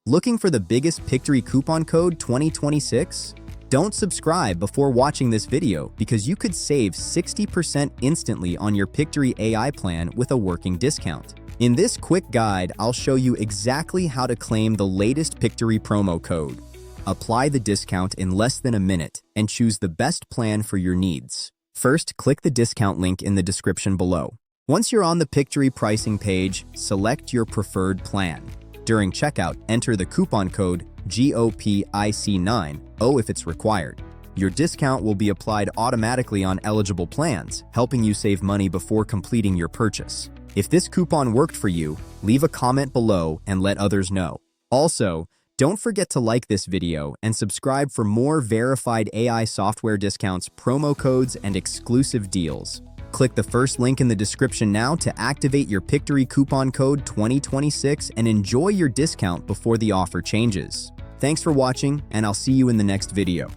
Looking for the biggest Pictory coupon code 2026? Don't subscribe before watching this video because you could save 60% instantly on your Pictory AI plan with a working discount. In this quick guide, I'll show you exactly how to claim the latest Pictory promo code. Apply the discount in less than a minute and choose the best plan for your needs. First, click the discount link in the description below. Once you're on the Pictory pricing page, select your preferred plan. During checkout, enter the coupon code GOPIC9 if it's required. Your discount will be applied automatically on eligible plans, helping you save money before completing your purchase. If this coupon worked for you, leave a comment below and let others know. Also, don't forget to like this video and subscribe for more verified AI software discounts, promo codes, and exclusive deals. Click the first link in the description now to activate your Pictory coupon code 2026 and enjoy your discount before the offer changes. Thanks for watching, and I'll see you in the next video.